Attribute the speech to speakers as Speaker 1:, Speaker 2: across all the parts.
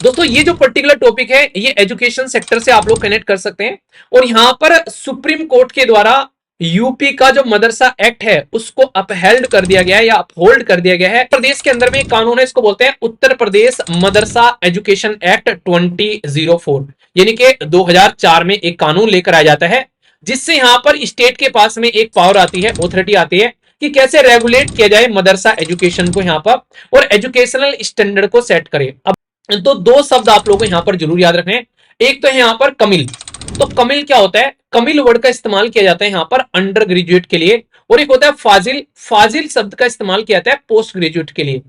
Speaker 1: दोस्तों ये जो पर्टिकुलर टॉपिक है ये एजुकेशन सेक्टर से आप लोग कनेक्ट कर सकते हैं और यहां पर सुप्रीम कोर्ट के द्वारा यूपी का जो मदरसा एक्ट है उसको अपहेल्ड कर दिया गया है या अपहोल्ड कर दिया गया है। प्रदेश के अंदर में एक कानून है, इसको बोलते हैं उत्तर प्रदेश मदरसा एजुकेशन एक्ट 2004, यानी कि 2004 में एक कानून लेकर आया जाता है जिससे यहां पर स्टेट के पास में एक पावर आती है, ऑथोरिटी आती है कि कैसे रेगुलेट किया जाए मदरसा एजुकेशन को यहां पर और एजुकेशनल स्टैंडर्ड को सेट करे। अब तो दो शब्द आप लोगों को यहां पर जरूर याद रखने हैं। एक तो है यहां पर कमिल। तो कमिल क्या होता है? कमिल वर्ड का इस्तेमाल किया जाता है यहां पर अंडर ग्रेजुएट के लिए, और एक होता है फाजिल। फाजिल शब्द का इस्तेमाल किया जाता है पोस्ट ग्रेजुएट के लिए।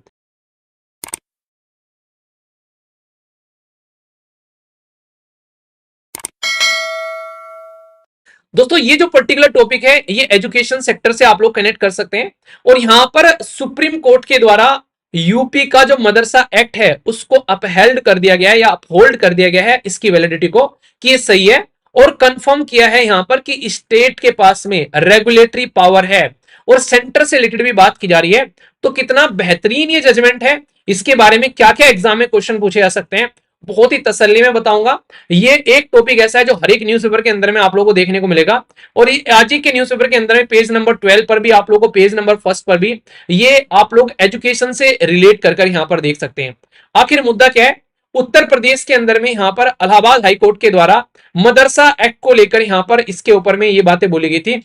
Speaker 1: दोस्तों ये जो पर्टिकुलर टॉपिक है ये एजुकेशन सेक्टर से आप लोग कनेक्ट कर सकते हैं और यहां पर सुप्रीम कोर्ट के द्वारा यूपी का जो मदरसा एक्ट है उसको अपहेल्ड कर दिया गया है या अपहोल्ड कर दिया गया है इसकी वैलिडिटी को, कि ये सही है, और कंफर्म किया है यहां पर कि स्टेट के पास में रेगुलेटरी पावर है और सेंटर से रिलेटेड भी बात की जा रही है। तो कितना बेहतरीन ये जजमेंट है, इसके बारे में क्या क्या एग्जाम में क्वेश्चन पूछे जा सकते हैं बहुत ही तसल्ली में बताऊंगा। ये एक टॉपिक ऐसा है जो हर एक न्यूज़पेपर के अंदर में आप लोगों को देखने को मिलेगा, और ये आज ही के न्यूज़पेपर के अंदर में पेज नंबर 12 पर भी आप लोगों को, पेज नंबर 1 पर भी ये आप लोग एजुकेशन से रिलेट कर यहां पर देख सकते हैं। आखिर मुद्दा क्या है? उत्तर प्रदेश के अंदर में यहां पर इलाहाबाद हाईकोर्ट के द्वारा मदरसा एक्ट को लेकर यहां पर इसके ऊपर में ये बातें बोली गई थी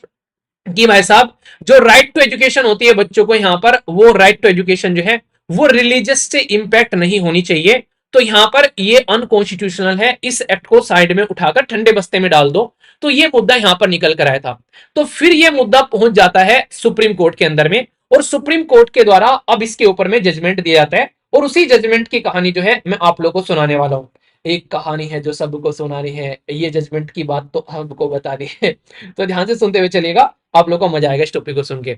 Speaker 1: कि भाई साहब जो राइट टू एजुकेशन होती है बच्चों को यहां पर, वो राइट टू एजुकेशन जो है वो रिलीजियस से इंपैक्ट नहीं होनी चाहिए। तो यहां पर ये अनकॉन्स्टिट्यूशनल है, इस एक्ट को साइड में उठाकर ठंडे बस्ते में डाल दो। तो ये मुद्दा यहां पर निकल कर आया था। तो फिर ये मुद्दा पहुंच जाता है सुप्रीम कोर्ट के अंदर में, और सुप्रीम कोर्ट के द्वारा अब इसके ऊपर में जजमेंट दिया जाता है, और उसी जजमेंट की कहानी जो है मैं आप लोगों को सुनाने वाला हूं। एक कहानी है जो सबको सुनानी है, ये जजमेंट की बात तो हमको बतानी है। तो ध्यान से सुनते हुए चलिएगा, आप लोगों को मजा आएगा इस टॉपिक को सुन के।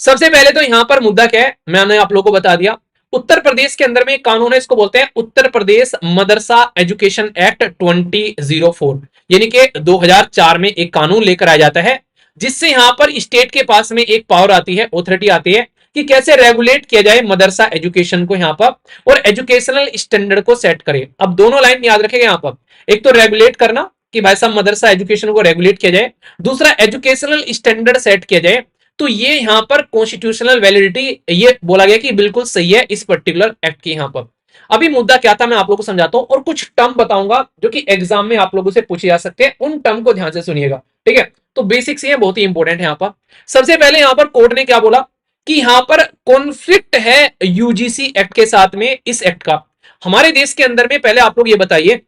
Speaker 1: सबसे पहले तो यहां पर मुद्दा क्या है मैंने आप लोगों को बता दिया। उत्तर प्रदेश के अंदर में एक कानून है, इसको बोलते हैं उत्तर प्रदेश मदरसा एजुकेशन एक्ट 2004, यानी कि 2004 में एक कानून लेकर आया जाता है जिससे यहां पर स्टेट के पास में एक पावर आती है, ऑथोरिटी आती है कि कैसे रेगुलेट किया जाए मदरसा एजुकेशन को यहां पर और एजुकेशनल स्टैंडर्ड को सेट करे। अब दोनों लाइन याद रखेगा यहां पर, एक तो रेगुलेट करना कि भाई साहब मदरसा एजुकेशन को रेगुलेट किया जाए, दूसरा एजुकेशनल स्टैंडर्ड सेट किया जाए। तो ये यहां पर कॉन्स्टिट्यूशनल वैलिडिटी ये बोला गया कि बिल्कुल सही है इस पर्टिकुलर एक्ट की। यहां पर अभी मुद्दा क्या था मैं आप लोगों को समझाता हूं, और कुछ टर्म बताऊंगा जो कि एग्जाम में आप लोगों से पूछे जा सकते हैं, उन टर्म को ध्यान से सुनिएगा, ठीक है? तो बेसिक्स ये बहुत ही इंपॉर्टेंट है। यहां पर सबसे पहले यहां पर कोर्ट ने क्या बोला कि यहां पर कॉन्फ्लिक्ट है यूजीसी एक्ट के साथ में इस एक्ट का। हमारे देश के अंदर में पहले आप लोग ये बताइए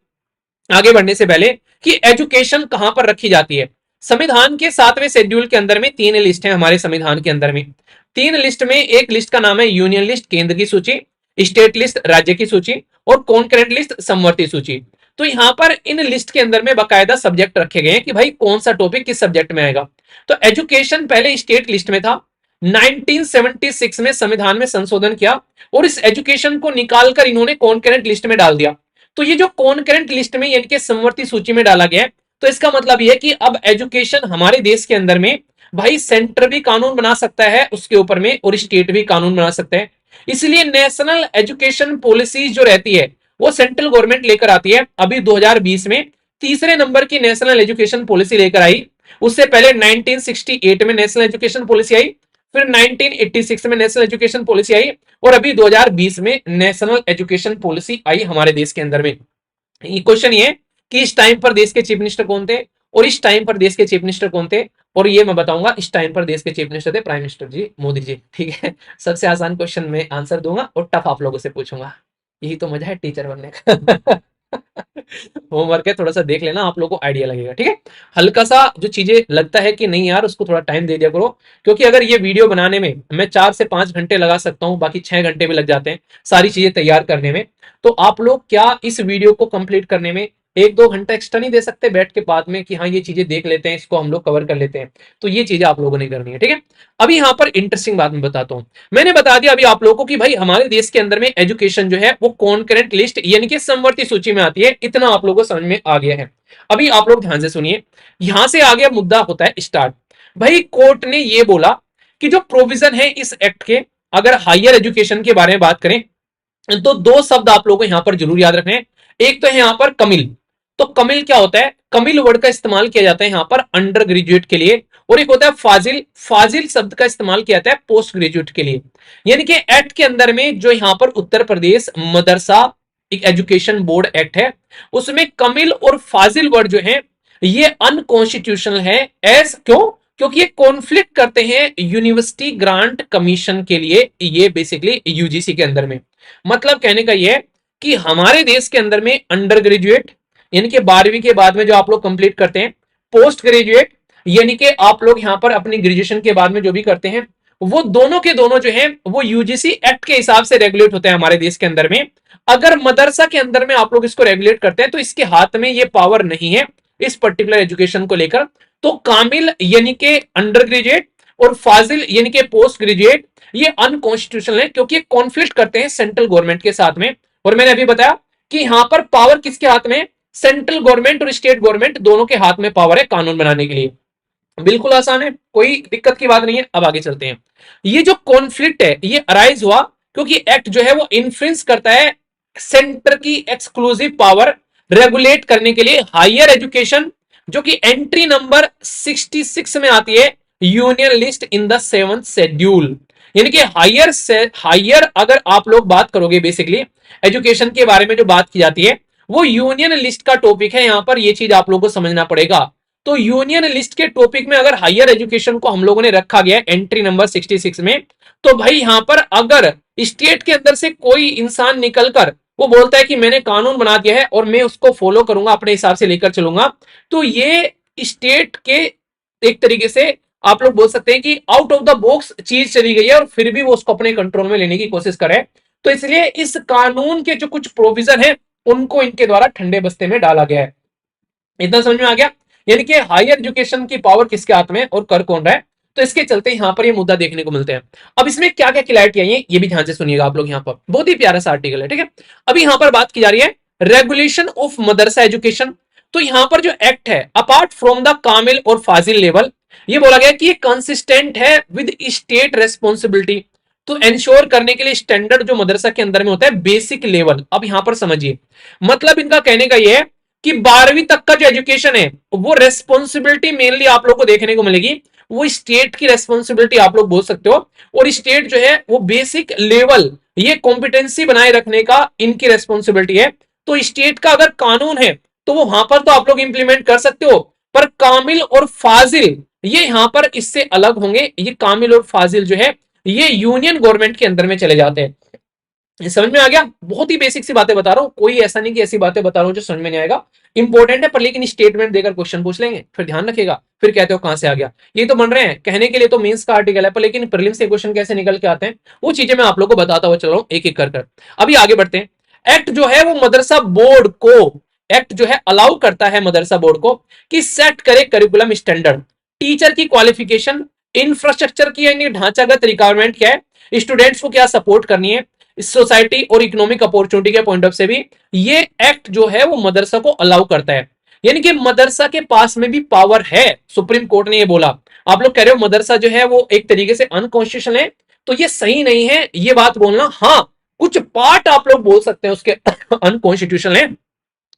Speaker 1: आगे बढ़ने से पहले कि एजुकेशन कहां पर रखी जाती है। संविधान के 7वें शेड्यूल के अंदर में 3 लिस्ट है हमारे संविधान के अंदर में। 3 लिस्ट में एक लिस्ट का नाम है यूनियन लिस्ट, केंद्र की सूची, स्टेट लिस्ट, राज्य की सूची, और कॉन्करेंट लिस्ट, समवर्ती सूची। तो यहां पर इन लिस्ट के अंदर में बाकायदा सब्जेक्ट रखे गए हैं कि भाई कौन सा टॉपिक किस सब्जेक्ट में आएगा। तो एजुकेशन पहले स्टेट लिस्ट में था, 1976 में संविधान में संशोधन किया और इस एजुकेशन को निकालकर इन्होंने कॉन्करेंट लिस्ट में डाल दिया। तो ये जो कॉन्करेंट लिस्ट में यानी कि समवर्ती सूची में डाला गया है, तो इसका मतलब यह है कि अब एजुकेशन हमारे देश के अंदर में भाई सेंटर भी कानून बना सकता है उसके ऊपर में और स्टेट भी कानून बना सकते हैं। इसलिए नेशनल एजुकेशन पॉलिसी जो रहती है वो सेंट्रल गवर्नमेंट लेकर आती है। अभी 2020 में तीसरे नंबर की नेशनल एजुकेशन पॉलिसी लेकर आई। उससे पहले 1968 में नेशनल एजुकेशन पॉलिसी आई, फिर 1986 में नेशनल एजुकेशन पॉलिसी आई, और अभी 2020 में नेशनल एजुकेशन पॉलिसी आई हमारे देश के अंदर में। क्वेश्चन ये कि इस टाइम पर देश के चीफ मिनिस्टर कौन थे और इस टाइम पर देश के चीफ मिनिस्टर कौन थे, और ये मैं बताऊंगा इस टाइम पर देश के चीफ मिनिस्टर थे प्राइम मिनिस्टर जी मोदी जी, ठीक है? सबसे आसान क्वेश्चन में आंसर दूंगा और टफ आप लोगों से पूछूंगा, यही तो मजा है टीचर बनने का। होमवर्क है, थोड़ा सा देख लेना, आप लोगों को आइडिया लगेगा, ठीक है? हल्का सा जो चीजें लगता है कि नहीं यार उसको थोड़ा टाइम दे दिया करो, क्योंकि अगर ये वीडियो बनाने में मैं 4 से 5 घंटे लगा सकता हूँ, बाकी 6 घंटे भी लग जाते हैं सारी चीजें तैयार करने में, तो आप लोग क्या इस वीडियो को कंप्लीट करने में 1-2 घंटा एक्स्ट्रा नहीं दे सकते बैठ के बाद में कि हाँ ये चीजें देख लेते हैं, इसको हम लोग कवर कर लेते हैं? तो ये चीजें आप लोगों ने करनी है, ठीक है? अभी यहाँ पर इंटरेस्टिंग बात मैं बताता हूँ। मैंने बता दिया अभी आप लोगों को कि भाई हमारे देश के अंदर में एजुकेशन जो है वो कॉन्करेंट लिस्ट यानी कि समवर्ती सूची में आती है, इतना आप लोगों को समझ में आ गया है। अभी आप लोग ध्यान से सुनिए, यहां से आगे मुद्दा होता है स्टार्ट। भाई कोर्ट ने ये बोला कि जो प्रोविजन है इस एक्ट के, अगर हायर एजुकेशन के बारे में बात करें तो दो शब्द आप लोगों को यहां पर जरूर याद रखने हैं। एक तो है यहां पर कमिल। तो कमिल क्या होता है? कमिल वर्ड का इस्तेमाल किया जाता है यहां पर अंडर ग्रेजुएट के लिए। और एक होता है फाजिल। फाजिल शब्द का इस्तेमाल किया जाता है पोस्ट ग्रेजुएट के लिए। यानी कि एक्ट के अंदर में जो यहां पर उत्तर प्रदेश मदरसा एक एजुकेशन बोर्ड एक्ट है, उसमें कमिल और फाजिल वर्ड जो है ये अनकॉन्स्टिट्यूशनल है। एज क्यों? क्योंकि ये कॉन्फ्लिक्ट करते हैं यूनिवर्सिटी ग्रांट कमीशन के लिए, ये बेसिकली यूजीसी के अंदर में। मतलब कहने का ये है कि हमारे देश के अंदर में अंडर ग्रेजुएट यानी कि 12वीं के बाद में जो आप लोग कंप्लीट करते हैं, पोस्ट ग्रेजुएट यानी कि आप लोग यहां पर अपनी ग्रेजुएशन के बाद में जो भी करते हैं, वो दोनों के दोनों जो है वो यूजीसी एक्ट के हिसाब से रेगुलेट होते हैं हमारे देश के अंदर में। अगर मदरसा के अंदर में आप लोग इसको रेगुलेट करते हैं तो इसके हाथ में ये पावर नहीं है इस पर्टिकुलर एजुकेशन को लेकर। तो कामिल यानी कि अंडर ग्रेजुएट और फाजिल यानी कि पोस्ट ग्रेजुएट ये अनकॉन्स्टिट्यूशनल है, क्योंकि कॉन्फ्लिक्ट करते हैं सेंट्रल गवर्नमेंट के साथ में। और मैंने अभी बताया कि यहां पर पावर किसके हाथ में? सेंट्रल गवर्नमेंट और स्टेट गवर्नमेंट दोनों के हाथ में पावर है कानून बनाने के लिए। बिल्कुल आसान है, कोई दिक्कत की बात नहीं है। अब आगे चलते हैं। ये जो कॉन्फ्लिक्ट है ये अराइज हुआ क्योंकि एक्ट जो है वो इन्फ्लुएंस करता है सेंटर की एक्सक्लूसिव पावर रेगुलेट करने के लिए हायर एजुकेशन, जो कि एंट्री नंबर 66 में आती है, union list in the 7th schedule. यानी कि हायर से हायर अगर आप लोग बात करोगे बेसिकली एजुकेशन के बारे में जो बात की जाती है वो यूनियन लिस्ट का टॉपिक है। यहां पर ये चीज आप लोगों को समझना पड़ेगा। तो यूनियन लिस्ट के टॉपिक में अगर हायर एजुकेशन को हम लोगों ने रखा गया एंट्री नंबर 66 में, तो भाई यहां पर अगर स्टेट के अंदर से कोई इंसान निकलकर वो बोलता है कि मैंने कानून बना दिया है और मैं उसको फॉलो करूंगा, अपने हिसाब से लेकर चलूंगा, तो ये स्टेट के एक तरीके से आप लोग बोल सकते हैं कि आउट ऑफ द बॉक्स चीज चली गई है और फिर भी वो उसको अपने कंट्रोल में लेने की कोशिश करे। तो इसलिए इस कानून के जो कुछ प्रोविजन है उनको इनके द्वारा ठंडे बस्ते में डाला गया है। इतना समझ में आ गया? यानी कि हायर एजुकेशन की पावर किसके हाथ में और कर कौन रहा है। तो इसके चलते यहां पर ये मुद्दा देखने को मिलते हैं। अब इसमें क्या क्या क्लैरिटी आई है ये भी ध्यान से सुनिएगा आप लोग। यहां पर बहुत ही प्यारा सा आर्टिकल है, ठीक है। अभी यहां पर बात की जा रही है रेगुलेशन ऑफ मदरसा एजुकेशन। तो यहां पर जो एक्ट है अपार्ट फ्रॉम द कामिल और फाजिल लेवल, ये बोला गया कि ये कंसिस्टेंट है विद स्टेट रेस्पॉन्सिबिलिटी तो एंश्योर करने के लिए स्टैंडर्ड जो मदरसा के अंदर में होता है बेसिक लेवल। अब यहां पर समझिए, मतलब इनका कहने का यह है कि 12वीं तक का जो एजुकेशन है वो रेस्पॉन्सिबिलिटी मेनली आप लोग को देखने को मिलेगी, वो स्टेट की रेस्पॉन्सिबिलिटी आप लोग बोल सकते हो। और स्टेट जो है वो बेसिक लेवल ये कॉम्पिटेंसी बनाए रखने का इनकी रेस्पॉन्सिबिलिटी है। तो स्टेट का अगर कानून है तो वो वहां पर तो आप लोग इंप्लीमेंट कर सकते हो, पर कामिल और फाजिल ये यहां पर इससे अलग होंगे। ये कामिल और फाजिल जो है ये यूनियन गवर्नमेंट के अंदर में चले जाते हैं। समझ में आ गया? बहुत ही बेसिक सी बातें बता रहा हूं, कोई ऐसा नहीं कि ऐसी बातें बता रहा हूं जो समझ में नहीं आएगा। इंपॉर्टेंट है पर लेकिन स्टेटमेंट देकर क्वेश्चन पूछ लेंगे फिर ध्यान रखेगा, फिर कहते हो कहां से आ गया। ये तो बन रहे हैं कहने के लिए तो मेंस का आर्टिकल है, पर लेकिन प्रीलिम्स से क्वेश्चन कैसे निकल के आते हैं वो चीजें मैं आप लोग को बताता हुआ चल रहा हूं एक एक कर कर। अभी आगे बढ़ते हैं। एक्ट जो है वो मदरसा बोर्ड को, एक्ट जो है अलाउ करता है मदरसा बोर्ड को कि सेट करे करिकुलम स्टैंडर्ड, टीचर की क्वालिफिकेशन, इंफ्रास्ट्रक्चर की यानी ढांचागत रिक्वायरमेंट क्या है, स्टूडेंट्स को क्या सपोर्ट करनी है, सोसाइटी और इकोनॉमिक अपॉर्चुनिटी के पॉइंट ऑफ से भी ये एक्ट जो है वो मदरसा को अलाउ करता है। यानी कि मदरसा के पास में भी पावर है। सुप्रीम कोर्ट ने ये बोला। आप लोग कह रहे हो मदरसा जो है वो एक तरीके से अनकॉन्स्टिट्यूशनल है, तो ये सही नहीं है ये बात बोलना। हाँ, कुछ पार्ट आप लोग बोल सकते हैं उसके अनकॉन्स्टिट्यूशनल है,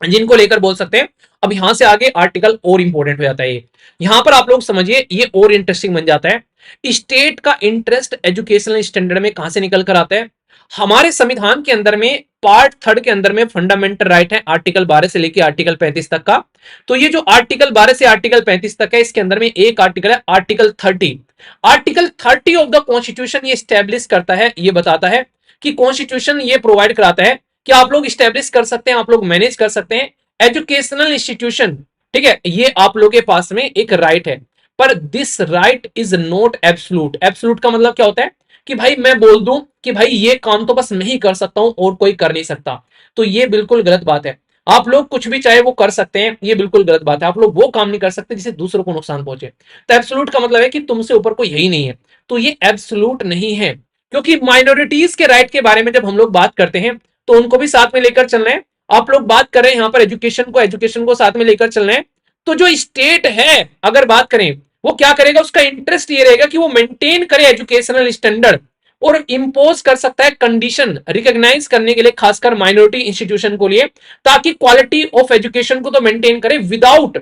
Speaker 1: जिनको लेकर बोल सकते हैं। अब यहां से आगे आर्टिकल और इंपॉर्टेंट हो जाता है। यहां पर आप लोग समझिए ये और इंटरेस्टिंग बन जाता है। स्टेट का इंटरेस्ट एजुकेशनल स्टैंडर्ड में कहां से निकल कर आता है? हमारे संविधान के अंदर में पार्ट 3 के अंदर में फंडामेंटल राइट है आर्टिकल 12 से लेकर आर्टिकल 35 तक का। तो ये जो आर्टिकल 12 से आर्टिकल 35 तक है इसके अंदर में एक आर्टिकल है article 30। Article 30 of the constitution ये स्टैब्लिश करता है, ये बताता है कि कॉन्स्टिट्यूशन ये प्रोवाइड कराता है कि आप लोग स्टैब्लिश कर सकते हैं, आप लोग मैनेज कर सकते हैं एजुकेशनल इंस्टीट्यूशन। ठीक है, ये आप लोग के पास में एक राइट है, पर this right is not absolute. Absolute का मतलब क्या होता है कि भाई मैं बोल दूं कि भाई ये काम तो बस मैं ही कर सकता हूं और कोई कर नहीं सकता, तो ये बिल्कुल गलत बात है। आप लोग कुछ भी चाहे वो कर सकते हैं, ये बिल्कुल गलत बात है। आप लोग वो काम नहीं कर सकते जिससे दूसरों को नुकसान पहुंचे। तो एब्सोल्यूट का मतलब है कि तुमसे ऊपर कोई यही नहीं है, तो ये एब्सोल्यूट नहीं है। क्योंकि माइनॉरिटीज के राइट के बारे में जब हम लोग बात करते हैं तो उनको भी साथ में लेकर चलना है। आप लोग बात कर रहे हैं यहां पर एजुकेशन को साथ में लेकर चलना है। तो जो स्टेट है अगर बात करें वो क्या करेगा, उसका इंटरेस्ट ये रहेगा कि वो मेंटेन करे एजुकेशनल स्टैंडर्ड, और इंपोज कर सकता है कंडीशन रिकॉग्नाइज करने के लिए, खासकर माइनॉरिटी इंस्टीट्यूशन को लिए, ताकि क्वालिटी ऑफ एजुकेशन को तो मेंटेन करे विदाउट,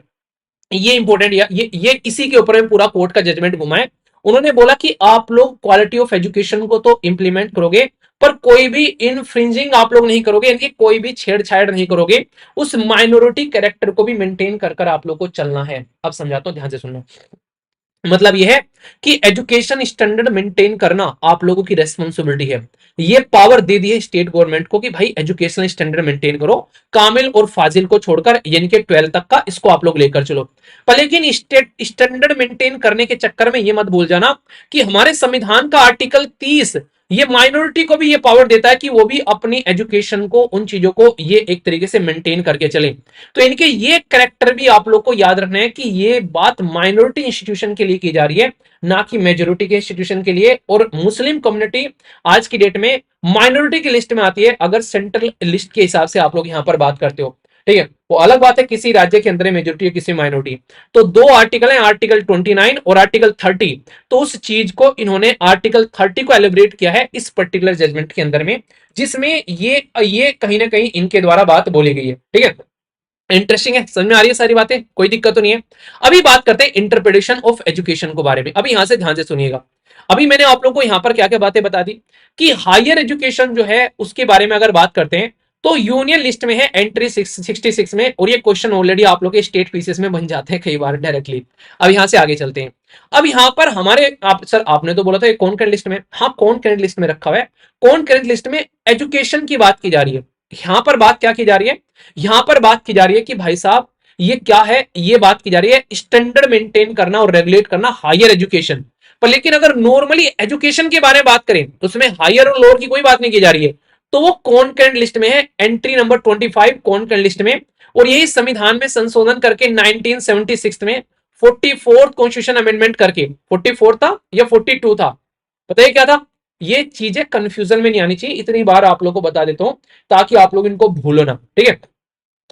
Speaker 1: ये इंपॉर्टेंट, ये इसी के ऊपर में पूरा कोर्ट का जजमेंट घुमा है। उन्होंने बोला कि आप लोग क्वालिटी ऑफ एजुकेशन को तो इंप्लीमेंट करोगे, पर कोई भी इनफ्रिंजिंग आप लोग नहीं करोगे, यानी कोई भी छेड़छाड़ नहीं करोगे, उस माइनॉरिटी कैरेक्टर को भी मेंटेन कर कर आप लोग को चलना है। अब समझाता हूं, ध्यान से सुनना। मतलब यह है कि एजुकेशन स्टैंडर्ड मेंटेन करना आप लोगों की रेस्पॉन्सिबिलिटी है। ये पावर दे दी है स्टेट गवर्नमेंट को कि भाई एजुकेशन स्टैंडर्ड मेंटेन करो, कामिल और फाजिल को छोड़कर, यानी कि 12 तक का, इसको आप लोग लेकर चलो। पर लेकिन स्टेट स्टैंडर्ड मेंटेन करने के चक्कर में ये मत भूल जाना कि हमारे संविधान का आर्टिकल 30 ये माइनॉरिटी को भी ये पावर देता है कि वो भी अपनी एजुकेशन को, उन चीजों को ये एक तरीके से मेंटेन करके चले। तो इनके ये कैरेक्टर भी आप लोग को याद रखना है कि ये बात माइनॉरिटी इंस्टीट्यूशन के लिए की जा रही है, ना कि मेजोरिटी के इंस्टीट्यूशन के लिए। और मुस्लिम कम्युनिटी आज की डेट में माइनॉरिटी की लिस्ट में आती है, अगर सेंट्रल लिस्ट के हिसाब से आप लोग यहां पर बात करते हो, ठीक है। वो अलग बात है किसी राज्य के अंदर मेजोरिटी है किसी माइनॉरिटी। तो दो आर्टिकल है, आर्टिकल 29 और आर्टिकल 30। तो उस चीज को इन्होंने आर्टिकल 30 को एलिब्रेट किया है इस पर्टिकुलर जजमेंट के अंदर में, जिसमें ये कहीं ना कहीं इनके द्वारा बात बोली गई है, ठीक है। इंटरेस्टिंग है, समझ में आ रही है सारी बातें, कोई दिक्कत तो नहीं है। अभी बात करते हैं इंटरप्रिटेशन ऑफ एजुकेशन के बारे में। अभी यहां से ध्यान से सुनिएगा। अभी मैंने आप लोगों को यहां पर क्या क्या बातें बता दी कि हायर एजुकेशन जो है उसके बारे में अगर बात करते हैं तो यूनियन लिस्ट में है एंट्री 66 में, और ये क्वेश्चन ऑलरेडी आप लोग के स्टेट पीसीएस में बन जाते हैं कई बार डायरेक्टली। अब यहां से आगे चलते हैं। अब यहां पर हमारे सर आपने तो बोला था कौन करेंट लिस्ट में, हाँ कौन करेंट लिस्ट में रखा हुआ है। कौन करेंट लिस्ट में एजुकेशन की बात की जा रही है। यहां पर बात क्या की जा रही है, यहां पर बात की जा रही है कि भाई साहब ये क्या है, ये बात की जा रही है स्टैंडर्ड मेंटेन करना और रेगुलेट करना हायर एजुकेशन पर। लेकिन अगर नॉर्मली एजुकेशन के बारे में बात करें तो उसमें हायर और लोअर की कोई बात नहीं की जा रही है। तो वो कॉन्करेंट लिस्ट में है, एंट्री नंबर 25 कॉन्करेंट लिस्ट में। और यही संविधान में संशोधन करके 1976 में 44th कॉन्स्टिट्यूशन अमेंडमेंट करके, 44 था या 42 था, बताइए क्या था। ये चीजें कंफ्यूजन में नहीं आनी चाहिए, इतनी बार आप लोगों को बता देता हूं ताकि आप लोग इनको भूलो ना, ठीक है।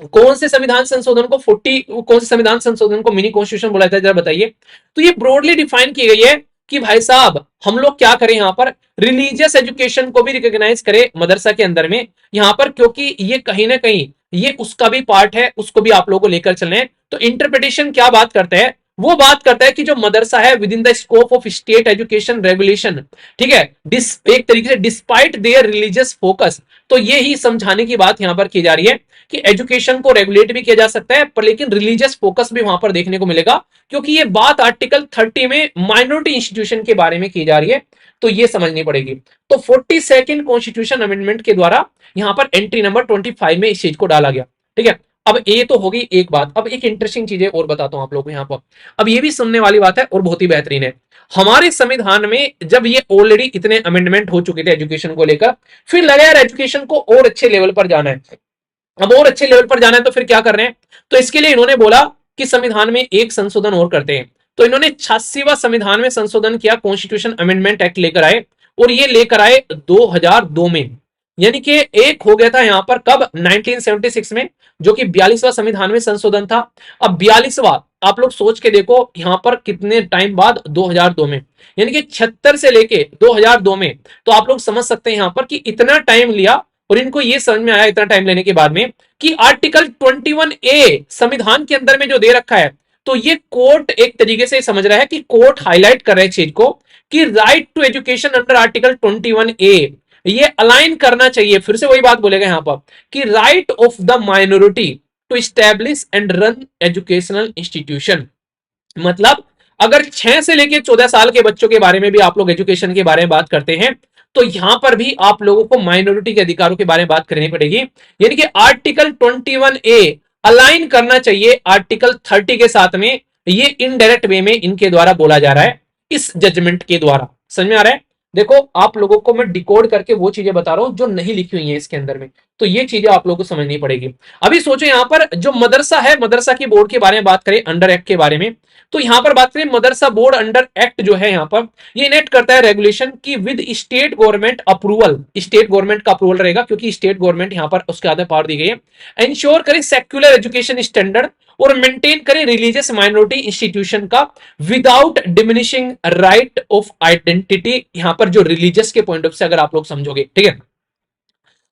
Speaker 1: कौन से संविधान संशोधन को कौन से संविधान संशोधन को मिनी कॉन्स्टिट्यूशन बोला जाता है, जरा बताइए। तो ये ब्रॉडली डिफाइन की गई है कि भाई साहब हम लोग क्या करें यहां पर, रिलीजियस एजुकेशन को भी रिकॉग्नाइज करें मदरसा के अंदर में यहां पर, क्योंकि ये कहीं ना कहीं ये उसका भी पार्ट है, उसको भी आप लोगों को लेकर चलना है। तो इंटरप्रिटेशन क्या बात करता है, वो बात करता है कि जो मदरसा है with in the scope of state education regulation, ठीक है, एक तरीके से डिस्पाइट देयर रिलीजियस फोकस। तो ये ही समझाने की बात यहां पर की जा रही है कि एजुकेशन को रेगुलेट भी किया जा सकता है, पर लेकिन रिलीजियस फोकस भी वहां पर देखने को मिलेगा, क्योंकि ये बात आर्टिकल 30 में माइनॉरिटी इंस्टीट्यूशन के बारे में की जा रही है। तो ये समझनी पड़ेगी। तो 42nd कॉन्स्टिट्यूशन अमेंडमेंट के द्वारा यहां पर एंट्री नंबर 25 में इस चीज को डाला गया, ठीक है। अब ये तो होगी एक बात। अब एक इंटरेस्टिंग चीज और बताता हूं आप लोगों को यहां पर, अब ये भी सुनने वाली बात है और बहुत ही बेहतरीन है। हमारे संविधान में जब ये ऑलरेडी इतने अमेंडमेंट हो चुके थे एजुकेशन को लेकर, फिर लगा यार एजुकेशन को और अच्छे लेवल पर जाना है। अब और अच्छे लेवल पर जाना है तो फिर क्या कर रहे हैं, तो इसके लिए इन्होंने बोला कि संविधान में एक संशोधन और करते हैं। तो इन्होंने 86वां संविधान में संशोधन किया, कॉन्स्टिट्यूशन अमेंडमेंट एक्ट लेकर आए, और ये लेकर आए 2002 में। यानी कि एक हो गया था यहां पर कब, 1976 में, जो कि 42वां संविधान में संशोधन था। अब 42वां आप लोग सोच के देखो यहां पर कितने टाइम बाद, 2002 में, यानी कि 76 से लेके 2002 में। तो आप लोग समझ सकते हैं यहां पर कि इतना टाइम लिया, और इनको ये समझ में आया इतना टाइम लेने के बाद में कि आर्टिकल 21A संविधान के अंदर में जो दे रखा है, तो ये कोर्ट एक तरीके से समझ रहा है कि कोर्ट हाईलाइट कर रहा है चीज को कि right to education under article 21A ये अलाइन करना चाहिए। फिर से वही बात बोलेगा यहां पर कि right of the minority to establish and run educational institution. मतलब अगर 6 से लेकर 14 साल के बच्चों के बारे में भी आप लोग एजुकेशन के बारे में बात करते हैं, तो यहां पर भी आप लोगों को माइनॉरिटी के अधिकारों के बारे में बात करनी पड़ेगी। यानी कि आर्टिकल 21A अलाइन करना चाहिए आर्टिकल 30 के साथ में। ये इनडायरेक्ट वे में इनके द्वारा बोला जा रहा है इस जजमेंट के द्वारा। समझ में आ रहा है। देखो आप लोगों को मैं डिकोड करके वो चीजें बता रहा हूं जो नहीं लिखी हुई है इसके अंदर में, तो ये चीजें आप लोगों को समझनी पड़ेगी। अभी सोचो यहां पर जो मदरसा है, मदरसा की बोर्ड के बारे में बात करें, अंडर एक्ट के बारे में, तो यहां पर बात करें मदरसा बोर्ड अंडर एक्ट जो है यहां पर, ये इनेक्ट करता है रेगुलेशन की with state government approval. State government का अप्रूवल रहेगा, क्योंकि स्टेट गवर्नमेंट यहां पर उसके आधार पावर दी गई है। इंश्योर करें सेक्युलर एजुकेशन स्टैंडर्ड और मेंटेन करे रिलीजियस माइनॉरिटी इंस्टीट्यूशन का without diminishing right of identity. यहां पर जो रिलीजियस के पॉइंट ऑफ से अगर आप लोग समझोगे, ठीक है,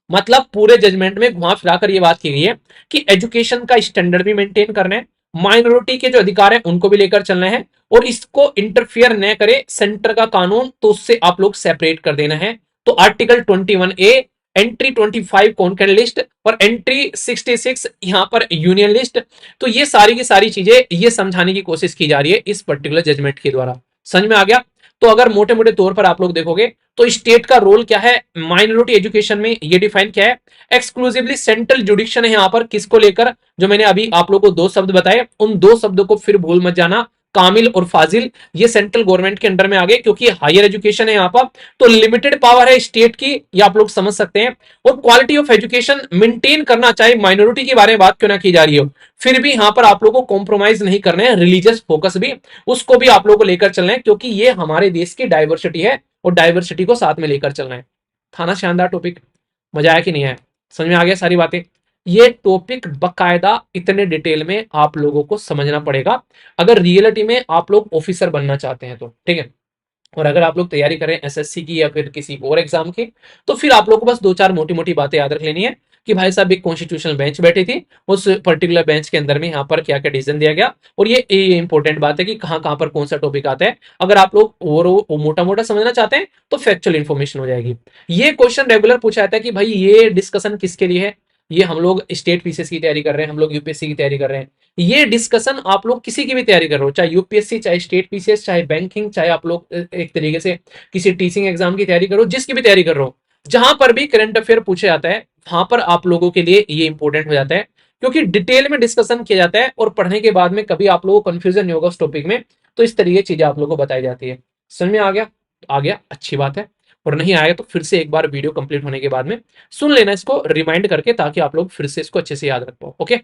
Speaker 1: मतलब पूरे जजमेंट में घुमा फिराकर ये बात की गई है कि एजुकेशन का स्टैंडर्ड भी मेंटेन करना है, माइनॉरिटी के जो अधिकार है उनको भी लेकर चलना है, और इसको इंटरफियर न करे सेंटर का कानून, तो उससे आप लोग सेपरेट कर देना है। तो article 21A, entry 25 concurrent list और एंट्री 66 यहां पर यूनियन लिस्ट। तो ये सारी की सारी चीजें ये समझाने की कोशिश की जा रही है इस पर्टिकुलर जजमेंट के द्वारा। समझ में आ गया? तो अगर मोटे मोटे तौर पर आप लोग देखोगे तो स्टेट का रोल क्या है माइनॉरिटी एजुकेशन में, ये डिफाइन क्या है, एक्सक्लूसिवली सेंट्रल जुडिक्शन है यहां पर, किसको लेकर, जो मैंने अभी आप लोगों को दो शब्द बताए, उन दो शब्दों को फिर भूल मत जाना, कामिल और फाजिल, ये सेंट्रल गवर्नमेंट के अंडर में आ गए क्योंकि हायर एजुकेशन है यहां पर, तो लिमिटेड पावर है स्टेट की, ये आप लोग समझ सकते हैं। और क्वालिटी ऑफ एजुकेशन मेंटेन करना, चाहे माइनॉरिटी के बारे में बात क्यों ना की जा रही हो, फिर भी यहां पर आप लोगों को कॉम्प्रोमाइज नहीं करना है, रिलीजियस फोकस भी उसको भी आप लोगों को लेकर चलना है, क्योंकि ये हमारे देश की डाइवर्सिटी है और डाइवर्सिटी को साथ में लेकर चलना है। था ना शानदार टॉपिक? मजा आया कि नहीं आया? समझ में आ गया सारी बातें? ये टॉपिक बकायदा इतने डिटेल में आप लोगों को समझना पड़ेगा अगर रियलिटी में आप लोग ऑफिसर बनना चाहते हैं तो, ठीक है। और अगर आप लोग तैयारी करें एसएससी की या फिर किसी और एग्जाम की, तो फिर आप लोग को बस दो चार मोटी मोटी बातें याद रख लेनी है कि भाई साहब एक कॉन्स्टिट्यूशनल बेंच बैठी थी, उस पर्टिकुलर बेंच के अंदर में यहाँ पर क्या क्या डिसीजन दिया गया, और ये इंपॉर्टेंट बात है कि कहाँ कहाँ पर कौन सा टॉपिक आता है। अगर आप लोग और मोटा मोटा समझना चाहते हैं तो फैक्चुअल इन्फॉर्मेशन हो जाएगी। ये क्वेश्चन रेगुलर पूछा जाता है कि भाई ये डिस्कशन किसके लिए है, ये हम लोग स्टेट पीसीएस की तैयारी कर रहे हैं, हम लोग यूपीएससी की तैयारी कर रहे हैं, ये डिस्कशन आप लोग किसी की भी तैयारी कर रहे हो, चाहे यूपीएससी, चाहे स्टेट पीसीएस, चाहे बैंकिंग, चाहे आप लोग एक तरीके से किसी टीचिंग एग्जाम की तैयारी करो, जिसकी भी तैयारी कर रहे हो, जहां पर भी करंट अफेयर पूछा जाता है वहां पर आप लोगों के लिए ये इंपॉर्टेंट हो जाता है, क्योंकि डिटेल में डिस्कशन किया जाता है और पढ़ने के बाद में कभी आप लोगों को कंफ्यूजन नहीं होगा उस टॉपिक में, तो इस तरीके की चीजें आप लोगों को बताई जाती है। समझ में आ गया? आ गया, अच्छी बात है। और नहीं आया तो फिर से एक बार वीडियो कंप्लीट होने के बाद में सुन लेना इसको रिमाइंड करके, ताकि आप लोग फिर से इसको अच्छे से याद रख पाओ। ओके।